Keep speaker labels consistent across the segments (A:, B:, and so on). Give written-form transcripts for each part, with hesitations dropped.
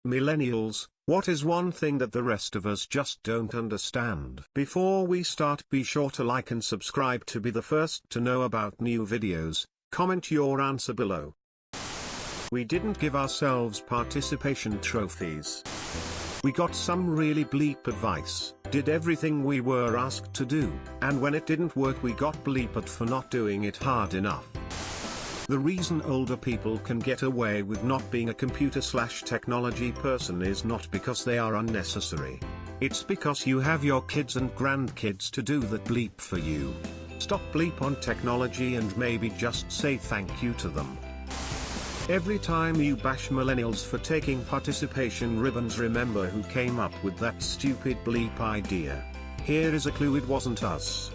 A: Millennials, what is one thing that the rest of us just don't understand? Before we start, be sure to like and subscribe to be the first to know about new videos. Comment your answer below. We didn't give ourselves participation trophies. We got some really bleep advice, did everything we were asked to do, and when it didn't work we got bleeped for not doing it hard enough. The reason older people can get away with not being a computer/technology person is not because they are unnecessary. It's because you have your kids and grandkids to do that bleep for you. Stop bleep on technology and maybe just say thank you to them. Every time you bash millennials for taking participation ribbons, remember who came up with that stupid bleep idea. Here is a clue: it wasn't us.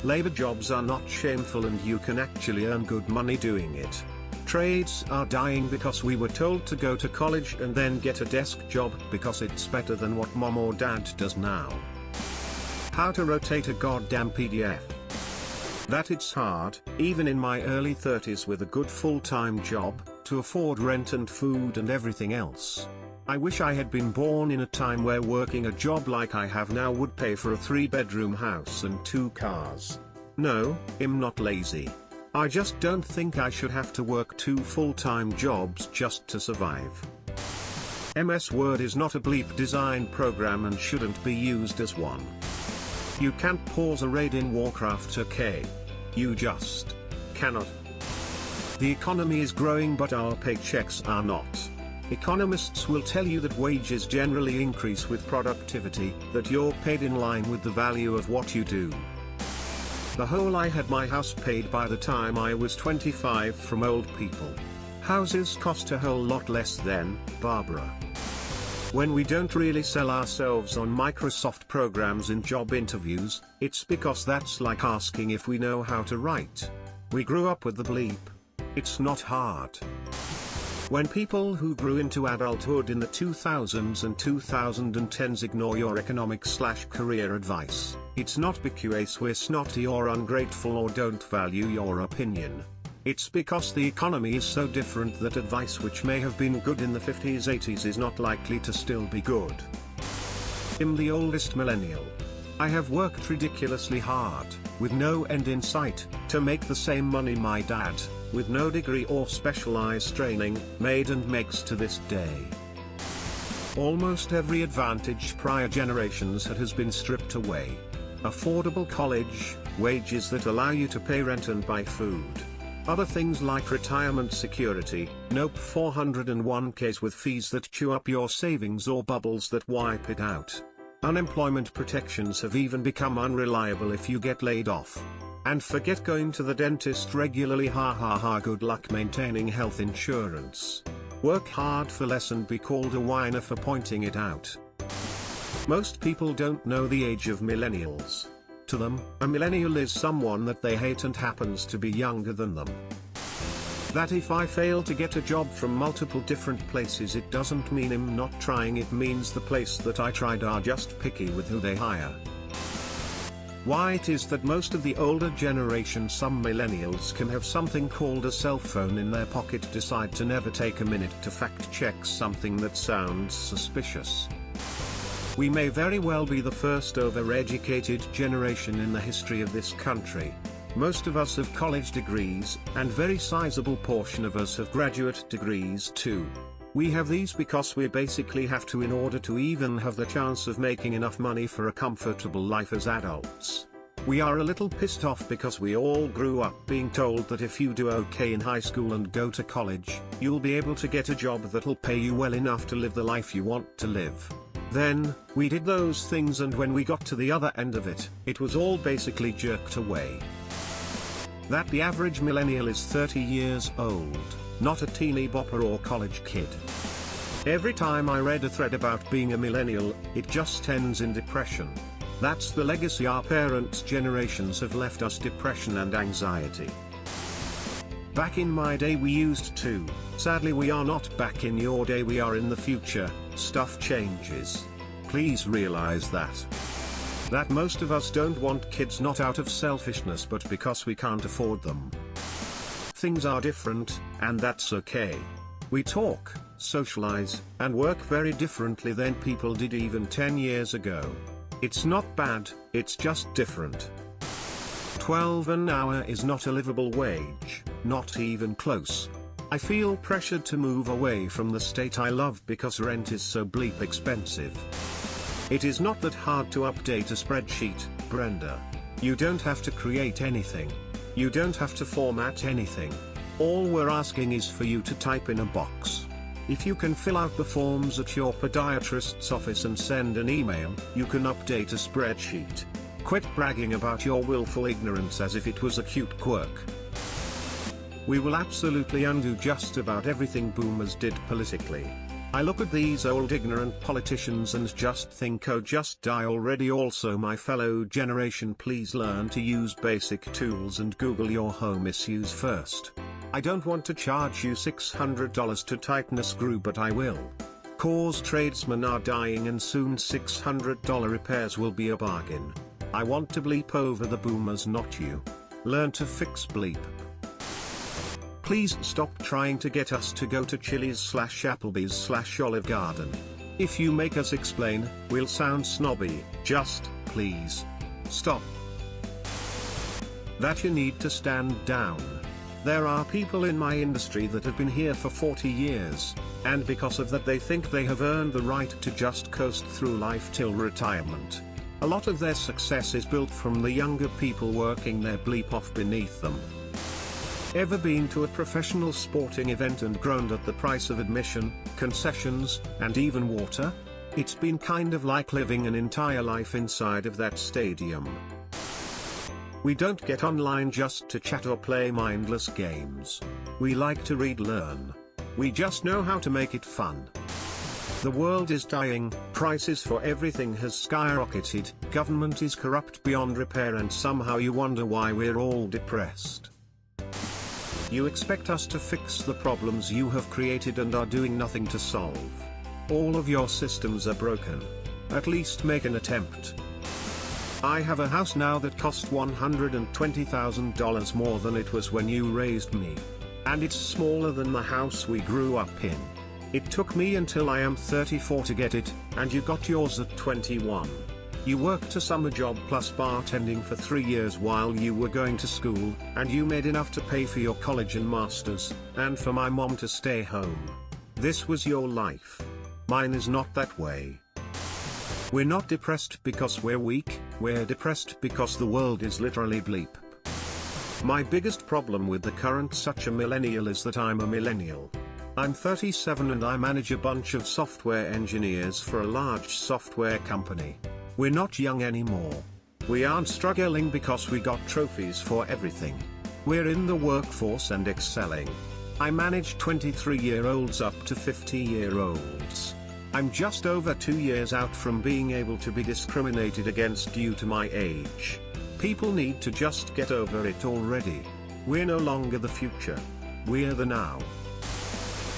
A: Labor jobs are not shameful and you can actually earn good money doing it. Trades are dying because we were told to go to college and then get a desk job because it's better than what mom or dad does now. How to rotate a goddamn PDF. That it's hard, even in my early 30s with a good full-time job, to afford rent and food and everything else. I wish I had been born in a time where working a job like I have now would pay for a 3-bedroom house and 2 cars. No, I'm not lazy. I just don't think I should have to work 2 full-time jobs just to survive. MS Word is not a bleep design program and shouldn't be used as one. You can't pause a raid in Warcraft, okay? You just cannot. The economy is growing but our paychecks are not. Economists will tell you that wages generally increase with productivity, that you're paid in line with the value of what you do. The whole I had my house paid by the time I was 25 from old people. Houses cost a whole lot less then, Barbara. When we don't really sell ourselves on Microsoft programs in job interviews, it's because that's like asking if we know how to write. We grew up with the bleep. It's not hard. When people who grew into adulthood in the 2000s and 2010s ignore your economic/career advice, it's not because we're snotty or ungrateful or don't value your opinion. It's because the economy is so different that advice which may have been good in the 50s 80s is not likely to still be good. I'm the oldest millennial. I have worked ridiculously hard, with no end in sight, to make the same money my dad, with no degree or specialized training, made and makes to this day. Almost every advantage prior generations had has been stripped away. Affordable college, wages that allow you to pay rent and buy food. Other things like retirement security, nope 401ks with fees that chew up your savings or bubbles that wipe it out. Unemployment protections have even become unreliable if you get laid off. And forget going to the dentist regularly, good luck maintaining health insurance. Work hard for less and be called a whiner for pointing it out. Most people don't know the age of millennials. To them, a millennial is someone that they hate and happens to be younger than them. That if I fail to get a job from multiple different places, it doesn't mean I'm not trying, it means the place that I tried are just picky with who they hire. Why it is that most of the older generation, some millennials can have something called a cell phone in their pocket, decide to never take a minute to fact check something that sounds suspicious. We may very well be the first overeducated generation in the history of this country. Most of us have college degrees, and very sizable portion of us have graduate degrees too. We have these because we basically have to in order to even have the chance of making enough money for a comfortable life as adults. We are a little pissed off because we all grew up being told that if you do okay in high school and go to college, you'll be able to get a job that'll pay you well enough to live the life you want to live. Then, we did those things, and when we got to the other end of it, it was all basically jerked away. That the average millennial is 30 years old, not a teeny bopper or college kid. Every time I read a thread about being a millennial, it just ends in depression. That's the legacy our parents' generations have left us: depression and anxiety. Back in my day we used to. Sadly we are not back in your day, we are in the future. Stuff changes. Please realize that. That most of us don't want kids, not out of selfishness but because we can't afford them. Things are different, and that's okay. We talk, socialize, and work very differently than people did even 10 years ago. It's not bad, it's just different. 12 an hour is not a livable wage, not even close. I feel pressured to move away from the state I love because rent is so bleep expensive. It is not that hard to update a spreadsheet, Brenda. You don't have to create anything. You don't have to format anything. All we're asking is for you to type in a box. If you can fill out the forms at your podiatrist's office and send an email, you can update a spreadsheet. Quit bragging about your willful ignorance as if it was a cute quirk. We will absolutely undo just about everything boomers did politically. I look at these old ignorant politicians and just think, oh, just die already. Also, my fellow generation, please learn to use basic tools and Google your home issues first. I don't want to charge you $600 to tighten a screw, but I will. Cause tradesmen are dying and soon $600 repairs will be a bargain. I want to bleep over the boomers, not you. Learn to fix bleep. Please stop trying to get us to go to Chili's/Applebee's/Olive Garden. If you make us explain, we'll sound snobby. Just, please, stop. That you need to stand down. There are people in my industry that have been here for 40 years, and because of that they think they have earned the right to just coast through life till retirement. A lot of their success is built from the younger people working their bleep off beneath them. Ever been to a professional sporting event and groaned at the price of admission, concessions, and even water? It's been kind of like living an entire life inside of that stadium. We don't get online just to chat or play mindless games. We like to read, learn. We just know how to make it fun. The world is dying, prices for everything has skyrocketed, government is corrupt beyond repair, and somehow you wonder why we're all depressed. You expect us to fix the problems you have created and are doing nothing to solve. All of your systems are broken. At least make an attempt. I have a house now that cost $120,000 more than it was when you raised me. And it's smaller than the house we grew up in. It took me until I am 34 to get it, and you got yours at 21. You worked a summer job plus bartending for 3 years while you were going to school, and you made enough to pay for your college and masters, and for my mom to stay home. This was your life. Mine is not that way. We're not depressed because we're weak, we're depressed because the world is literally bleep. My biggest problem with the current such a millennial is that I'm a millennial. I'm 37 and I manage a bunch of software engineers for a large software company. We're not young anymore. We aren't struggling because we got trophies for everything. We're in the workforce and excelling. I manage 23-year-olds up to 50-year-olds. I'm just over 2 years out from being able to be discriminated against due to my age. People need to just get over it already. We're no longer the future. We're the now.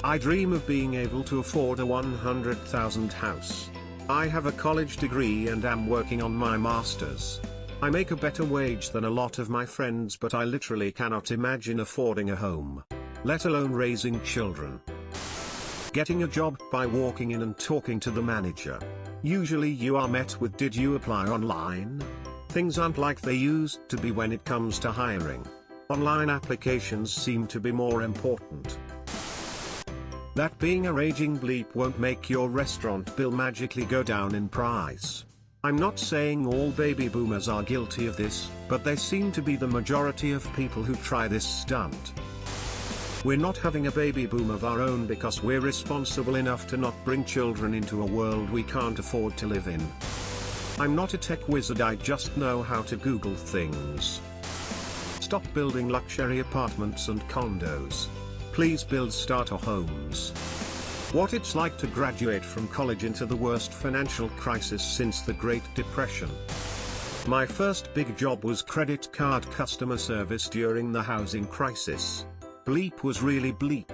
A: I dream of being able to afford a $100,000 house. I have a college degree and am working on my master's. I make a better wage than a lot of my friends, but I literally cannot imagine affording a home, let alone raising children. Getting a job by walking in and talking to the manager. Usually you are met with, "Did you apply online?" Things aren't like they used to be when it comes to hiring. Online applications seem to be more important. That being a raging bleep won't make your restaurant bill magically go down in price. I'm not saying all baby boomers are guilty of this, but they seem to be the majority of people who try this stunt. We're not having a baby boom of our own because we're responsible enough to not bring children into a world we can't afford to live in. I'm not a tech wizard, I just know how to Google things. Stop building luxury apartments and condos. Please build starter homes. What it's like to graduate from college into the worst financial crisis since the Great Depression. My first big job was credit card customer service during the housing crisis. Bleep was really bleep.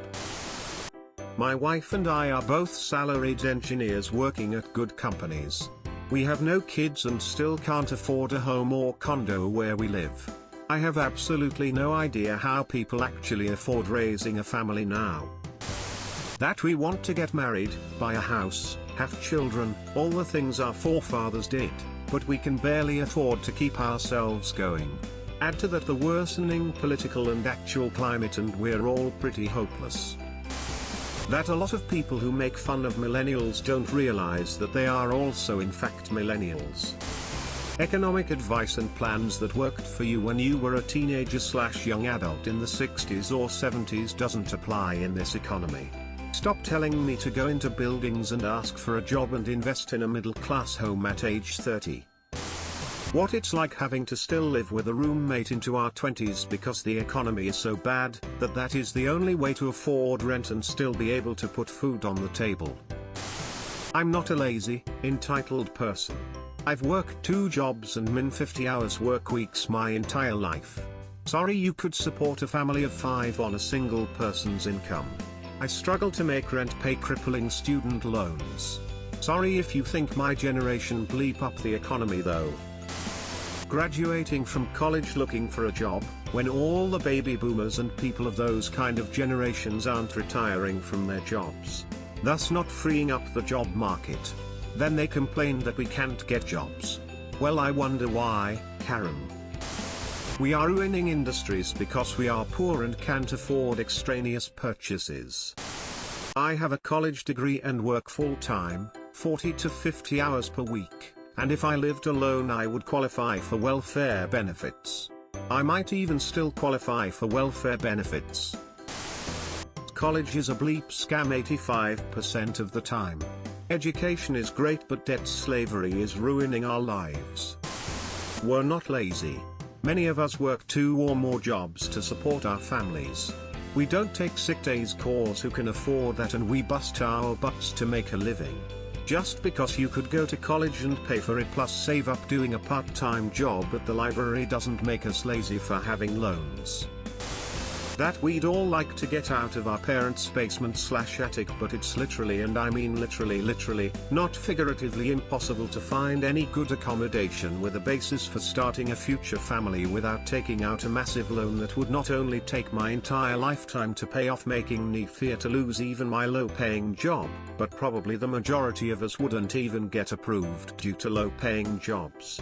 A: My wife and I are both salaried engineers working at good companies. We have no kids and still can't afford a home or condo where we live. I have absolutely no idea how people actually afford raising a family now. That we want to get married, buy a house, have children, all the things our forefathers did, but we can barely afford to keep ourselves going. Add to that the worsening political and actual climate and we're all pretty hopeless. That a lot of people who make fun of millennials don't realize that they are also in fact millennials. Economic advice and plans that worked for you when you were a teenager/young adult in the 60s or 70s doesn't apply in this economy. Stop telling me to go into buildings and ask for a job and invest in a middle-class home at age 30. What it's like having to still live with a roommate into our 20s because the economy is so bad that is the only way to afford rent and still be able to put food on the table. I'm not a lazy, entitled person. I've worked 2 jobs and min 50 hours work weeks my entire life. Sorry you could support a family of 5 on a single person's income. I struggle to make rent pay crippling student loans. Sorry if you think my generation bleep up the economy though. Graduating from college looking for a job, when all the baby boomers and people of those kind of generations aren't retiring from their jobs, thus not freeing up the job market. Then they complain that we can't get jobs. Well, I wonder why, Karen. We are ruining industries because we are poor and can't afford extraneous purchases. I have a college degree and work full-time, 40 to 50 hours per week, and if I lived alone I would qualify for welfare benefits. I might even still qualify for welfare benefits. College is a bleep scam 85% of the time. Education is great but debt slavery is ruining our lives. We're not lazy. Many of us work 2 or more jobs to support our families. We don't take sick days cause who can afford that and we bust our butts to make a living. Just because you could go to college and pay for it plus save up doing a part-time job at the library doesn't make us lazy for having loans. That we'd all like to get out of our parents' basement/attic, but it's literally, and I mean literally, not figuratively, impossible to find any good accommodation with a basis for starting a future family without taking out a massive loan that would not only take my entire lifetime to pay off, making me fear to lose even my low-paying job, but probably the majority of us wouldn't even get approved due to low-paying jobs.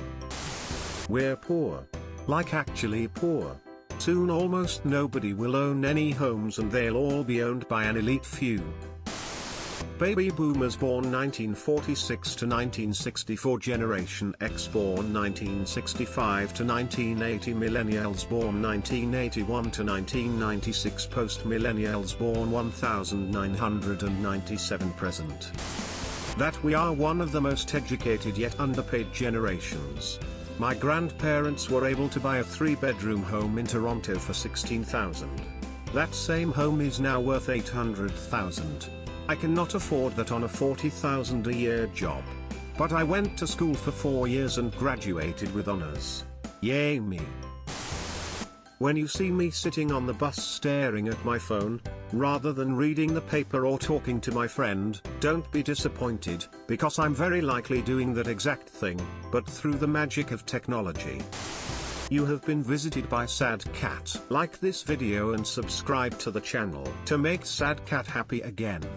A: We're poor. Like actually poor. Soon almost nobody will own any homes and they'll all be owned by an elite few. Baby boomers born 1946 to 1964, Generation X born 1965 to 1980, millennials born 1981 to 1996, post-millennials born 1997 present. That we are one of the most educated yet underpaid generations. My grandparents were able to buy a 3-bedroom home in Toronto for $16,000. That same home is now worth $800,000. I cannot afford that on a $40,000 a year job. But I went to school for 4 years and graduated with honors. Yay me. When you see me sitting on the bus staring at my phone, rather than reading the paper or talking to my friend, don't be disappointed, because I'm very likely doing that exact thing, but through the magic of technology. You have been visited by Sad Cat. Like this video and subscribe to the channel to make Sad Cat happy again.